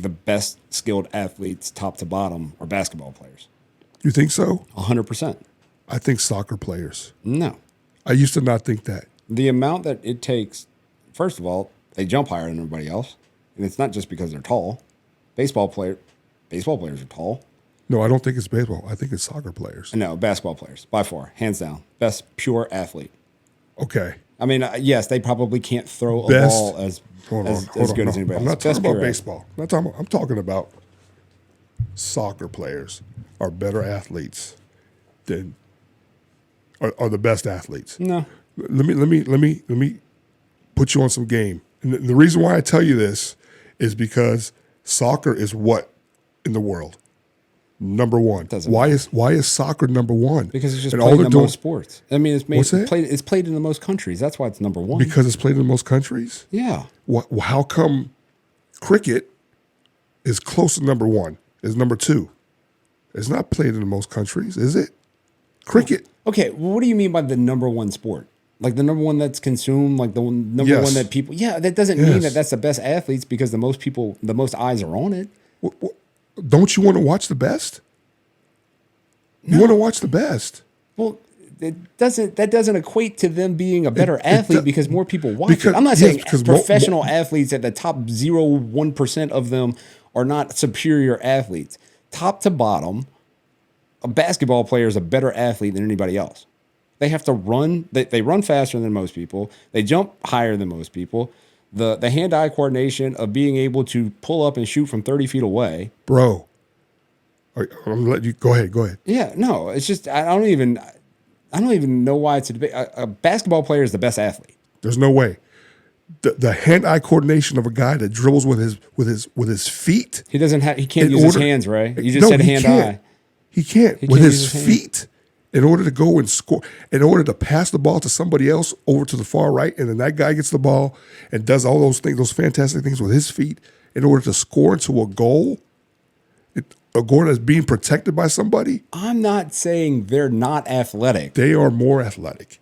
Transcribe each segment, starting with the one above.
the best skilled athletes, top to bottom, are basketball players. You think so? 100%. I think soccer players. No. I used to not think that. The amount that it takes, first of all, they jump higher than everybody else. And it's not just because they're tall. Baseball players are tall. No, I don't think it's baseball. I think it's soccer players. No, basketball players, by far, hands down. Best pure athlete. Okay. I mean, yes, they probably can't throw a ball as good as anybody else. I'm not talking Best about pure baseball. I'm talking about soccer players are better athletes than are the best athletes. No. Let me put you on some game. And the reason why I tell you this is because soccer is what in the world? Number one. Why is soccer number one? Because it's just played in the most sports. I mean, it's played in the most countries. That's why it's number one. Because it's played in the most countries? Yeah. How come cricket is close to number one, is number two? It's not played in the most countries, is it? Cricket. Okay, well, what do you mean by the number one sport? Like the number one that's consumed, like the number one that people... Yeah, that doesn't mean that that's the best athletes because the most eyes are on it. Don't you want to watch the best? You want to watch the best. Well, that doesn't equate to them being a better athlete because more people watch it. I'm not saying professional athletes at the top 0.1% of them are not superior athletes. Top to bottom, a basketball player is a better athlete than anybody else. They have to run. They run faster than most people. They jump higher than most people. The hand-eye coordination of being able to pull up and shoot from 30 feet away. Bro, I'm gonna let you go ahead. Yeah, no, it's just I don't even know why it's a debate. A basketball player is the best athlete. There's no way. The hand-eye coordination of a guy that dribbles with his feet. He can't use his hands, right? You just said hand-eye. He can't with his feet. In order to go and score, in order to pass the ball to somebody else over to the far right, and then that guy gets the ball and does all those things, those fantastic things with his feet, in order to score into a goal that's being protected by somebody. I'm not saying they're not athletic. They are more athletic.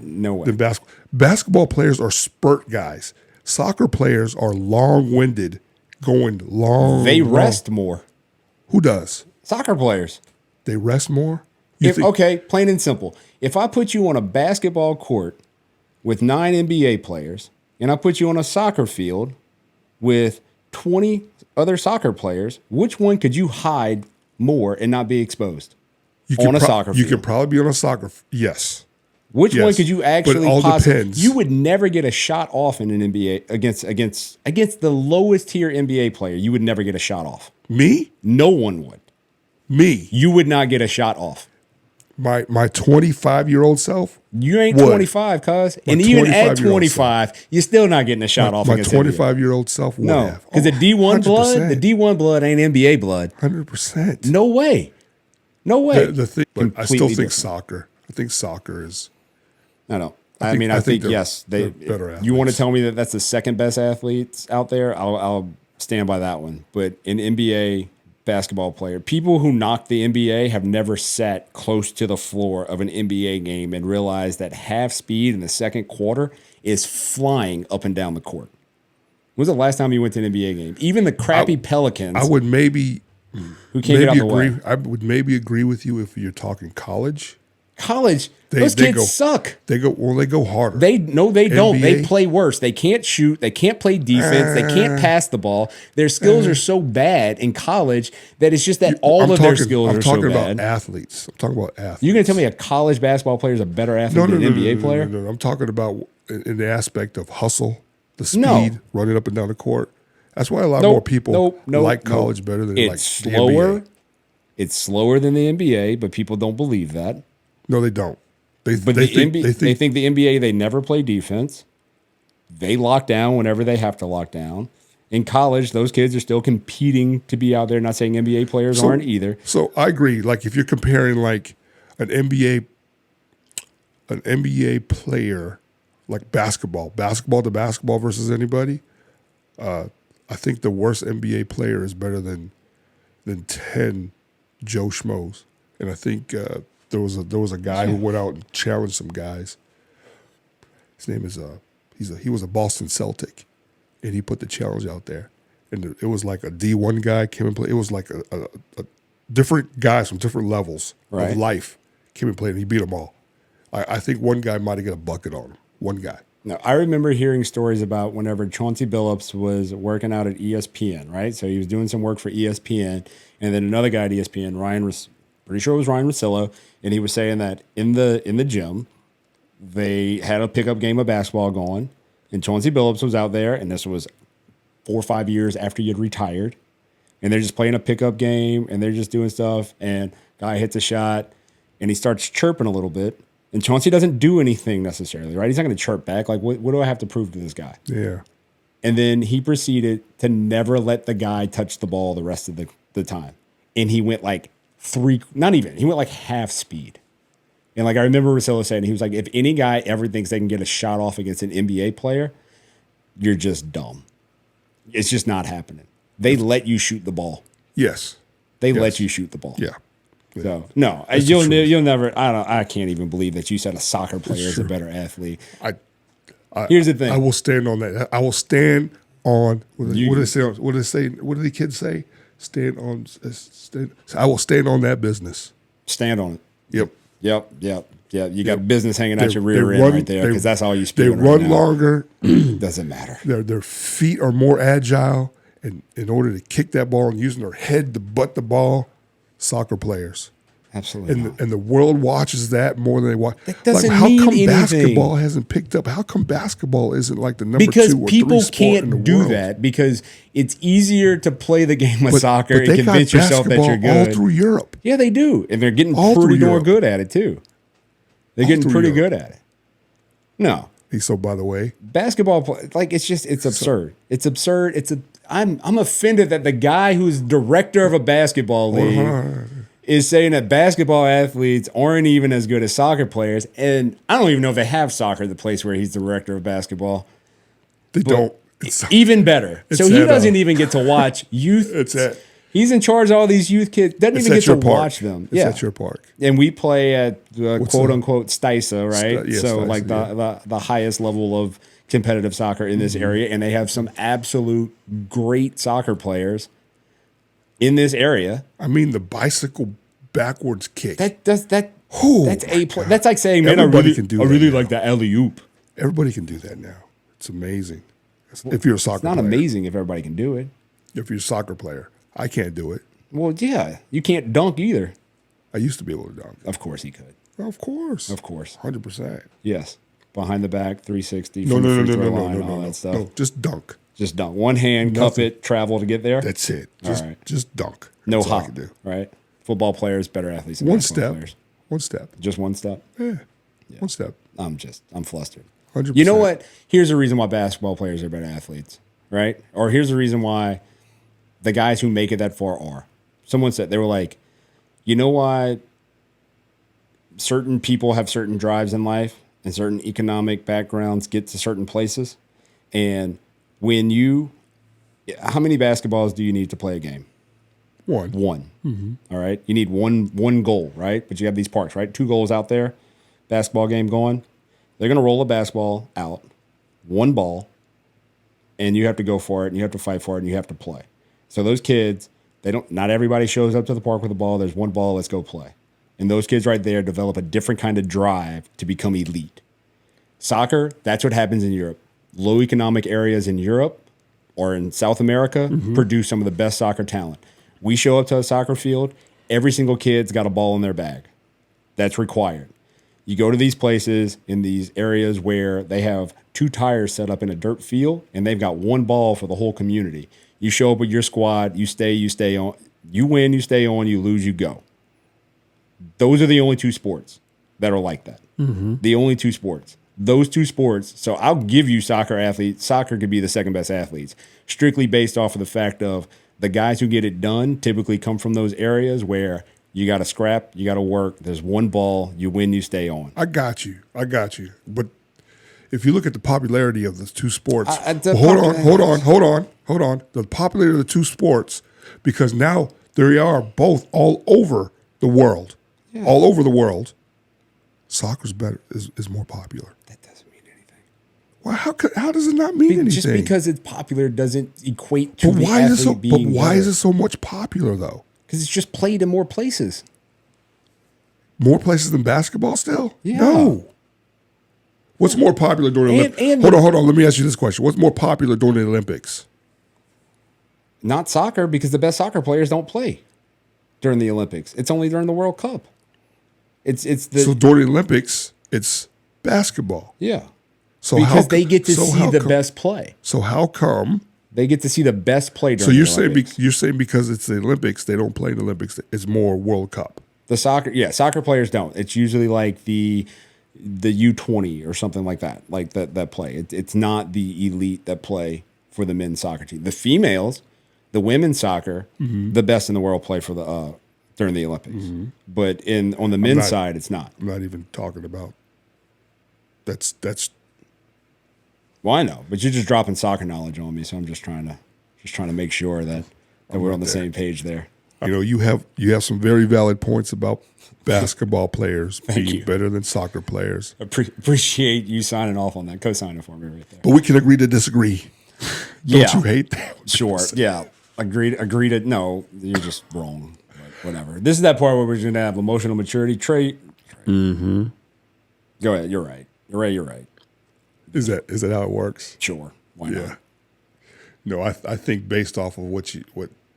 No way. Than basketball. Basketball players are spurt guys. Soccer players are long-winded, going long. They rest more. Who does? Soccer players. They rest more? Okay, plain and simple. If I put you on a basketball court with 9 NBA players and I put you on a soccer field with 20 other soccer players, which one could you hide more and not be exposed on a soccer field? You could probably be on a soccer field. Yes. Which one could you actually depends. You would never get a shot off in an NBA against the lowest tier NBA player. You would never get a shot off. Me? No one would. Me? You would not get a shot off. My 25-year-old self? You ain't 25, cuz. And even at 25, you're still not getting a shot off against 25-year-old self would have. Because the D1 blood ain't NBA blood. 100%. No way. No way. The thing, but I still think soccer. I think soccer is... No. I think yes. They're better athletes. You want to tell me that that's the second best athletes out there? I'll stand by that one. But in NBA... basketball player. People who knock the NBA have never sat close to the floor of an NBA game and realized that half speed in the second quarter is flying up and down the court. When was the last time you went to an NBA game? Even the crappy Pelicans. I would maybe get out the way. I would maybe agree with you if you're talking college. College, those kids suck. They go harder. They don't. They play worse. They can't shoot. They can't play defense. They can't pass the ball. Their skills are so bad in college that it's just that their skills are so bad. I'm talking about athletes. I'm talking about athletes. You're going to tell me a college basketball player is a better athlete than an NBA player? No. I'm talking about in the aspect of hustle, the speed, running up and down the court. That's why a lot more people like college better than like the NBA. It's slower than the NBA, but people don't believe that. No, they don't. They think the NBA, they never play defense. They lock down whenever they have to lock down. In college, those kids are still competing to be out there. Not saying NBA players aren't either. So I agree. Like if you're comparing like an NBA player, like basketball to basketball versus anybody, I think the worst NBA player is better than 10 Joe Schmoes. And I think there was a guy who went out and challenged some guys. His name is he was a Boston Celtic, and he put the challenge out there. and it was like a D1 guy came and played. It was like a different guys from different levels of life came and played, and he beat them all. I think one guy might have got a bucket on him. One guy. No, I remember hearing stories about whenever Chauncey Billups was working out at ESPN, right? So he was doing some work for ESPN, and then another guy at ESPN, pretty sure it was Ryan Russillo, and he was saying that in the gym, they had a pickup game of basketball going, and Chauncey Billups was out there, and this was 4 or 5 years after he had retired, and they're just playing a pickup game, and they're just doing stuff, and guy hits a shot, and he starts chirping a little bit. And Chauncey doesn't do anything necessarily, right? He's not going to chirp back. Like, what do I have to prove to this guy? Yeah. And then he proceeded to never let the guy touch the ball the rest of the time. And he went like he went like half speed. And like I remember Russillo saying, he was like, if any guy ever thinks they can get a shot off against an NBA player, you're just dumb. It's just not happening. They let you shoot the ball. Yes. They let you shoot the ball. Yeah. So no, you'll never. I can't even believe that you said a soccer player is a better athlete. Here's the thing. I will stand on that. I will stand on. What do they say? What do they say? What do the kids say? Stand on. I will stand on that business. Stand on it. Yep. You got business hanging out your rear end right there because that's all you speak. They run longer. Doesn't matter. Their feet are more agile, and in order to kick that ball and using their head to butt the ball. Soccer players. Absolutely. And the world watches that more than they watch. That doesn't how mean come anything. Basketball hasn't picked up? How come basketball isn't like the number because 2 or 3 people sport in the can't do world? that because it's easier to play the game of soccer but and convince yourself that you're good. All through Europe. Yeah, they do. And they're getting all pretty darn good at it too. They're getting pretty good at it. No. So by the way, basketball, like it's absurd. It's absurd. I'm offended that the guy who's director of a basketball league is saying that basketball athletes aren't even as good as soccer players. And I don't even know if they have soccer at the place where he's director of basketball. They don't. Even better. So he doesn't even get to watch youth. He's in charge of all these youth kids. Doesn't even get to watch them. It's at your park. And we play at quote unquote Stisa, right? So Stisa, like the highest level of competitive soccer in this area. And they have some absolute great soccer players in this area. I mean, the bicycle backwards kick. That's That's like saying, man, I really like the alley-oop. Everybody can do that now. It's amazing. If you're a soccer player. It's not amazing if everybody can do it. If you're a soccer player. I can't do it. Well, yeah. You can't dunk either. I used to be able to dunk. Of course he could. Of course. 100%. Yes. Behind the back, 360, no, all that stuff. No, just dunk. Just dunk. One hand, cup it, travel to get there. That's it. Just dunk. No That's hop, all I can do. right? Football players, better athletes than basketball players. One step. Just one step? Yeah. One step. I'm flustered. 100%. You know what? Here's the reason why basketball players are better athletes, right? Or here's the reason why the guys who make it that far are. Someone said, they were like, you know why certain people have certain drives in life and certain economic backgrounds get to certain places? And how many basketballs do you need to play a game? One. Mm-hmm. All right. You need one goal, right? But you have these parks, right? 2 goals out there, basketball game going. They're going to roll a basketball out, 1 ball, and you have to go for it, and you have to fight for it, and you have to play. So those kids, not everybody shows up to the park with a ball. There's 1 ball, let's go play. And those kids right there develop a different kind of drive to become elite. Soccer, that's what happens in Europe. Low economic areas in Europe or in South America produce some of the best soccer talent. We show up to a soccer field, every single kid's got a ball in their bag. That's required. You go to these places in these areas where they have 2 tires set up in a dirt field, and they've got 1 ball for the whole community. You show up with your squad, you stay on. You win, you stay on, you lose, you go. Those are the only 2 sports that are like that. Mm-hmm. The only 2 sports. Those 2 sports. So I'll give you soccer athletes. Soccer could be the second best athletes, strictly based off of the fact of the guys who get it done typically come from those areas where you got to scrap, you got to work. There's 1 ball, you win, you stay on. I got you. But if you look at the popularity of the 2 sports, hold on. The popularity of the 2 sports, because now they are both all over the world. Yeah. All over the world. Soccer's better, is more popular. That doesn't mean anything. Well, how does it not mean anything? Just because it's popular doesn't equate to the athlete athlete being But why is it so much popular, though? Because it's just played in more places. More places than basketball still? Yeah. No. What's more popular during the Olympics? Hold on. Let me ask you this question. What's more popular during the Olympics? Not soccer, because the best soccer players don't play during the Olympics. It's only during the World Cup. So during the Olympics, it's basketball. Yeah. So because they get to see the best play. So how come they get to see the best play during the Olympics? So you're saying because it's the Olympics, they don't play in the Olympics. It's more World Cup. Soccer players don't. It's usually like the U20 or something like that, that play. It's not the elite that play for the men's soccer team. The females, the women's soccer, the best in the world play for the during the Olympics. Mm-hmm. But on the men's side, it's not. I'm not even talking about. That's. Well, I know, but you're just dropping soccer knowledge on me, so I'm just trying to make sure that we're on the same page there. You know, you have some very valid points about basketball players being better than soccer players. Appreciate you signing off on that, co-signing for me right there. But we can agree to disagree. Don't you hate that? Sure. Yeah. Agree to no. You're just wrong. But whatever. This is that part where we're going to have emotional maturity. Trey. Mm-hmm. Go ahead. You're right. You're right. Is that how it works? Sure. Why not? No, I think based off of what you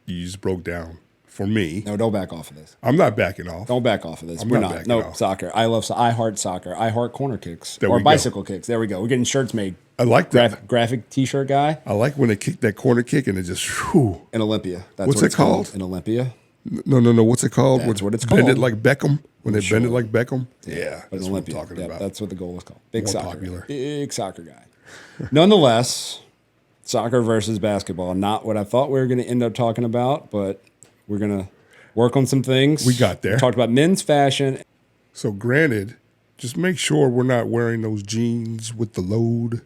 just broke down. For me, no, don't back off of this. I'm not backing off. Don't back off of this. We're not. No, soccer. I heart soccer. I heart corner kicks or bicycle kicks. There we go. We're getting shirts made. I like that graphic T-shirt guy. I like when they kick that corner kick and it just. Whew. In Olympia. That's what's it called? In Olympia. No. What's it called? That's what it's called. Bend it like Beckham. When they bend it like Beckham. Yeah, that's what I'm talking about. That's what the goal is called. Big soccer. Popular. Big soccer guy. Nonetheless, soccer versus basketball. Not what I thought we were going to end up talking about, but we're going to work on some things. We got there. We talked about men's fashion. So granted, just make sure we're not wearing those jeans with the load.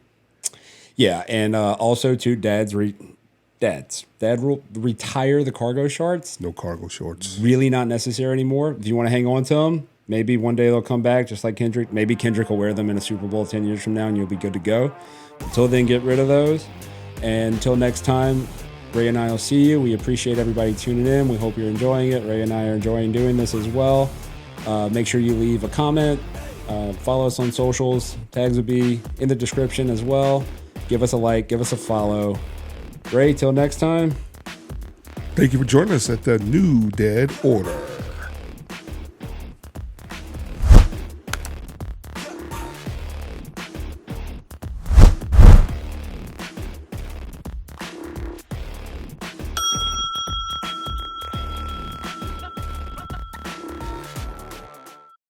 Yeah, and also too, Dad will retire the cargo shorts. No cargo shorts. Really not necessary anymore. If you want to hang on to them, maybe one day they'll come back just like Kendrick. Maybe Kendrick will wear them in a Super Bowl 10 years from now and you'll be good to go. Until then, get rid of those. And until next time, Ray and I will see you. We appreciate everybody tuning in. We hope you're enjoying it. Ray and I are enjoying doing this as well. Make sure you leave a comment. Follow us on socials. Tags will be in the description as well. Give us a like. Give us a follow. Ray, till next time. Thank you for joining us at the New Dad Order.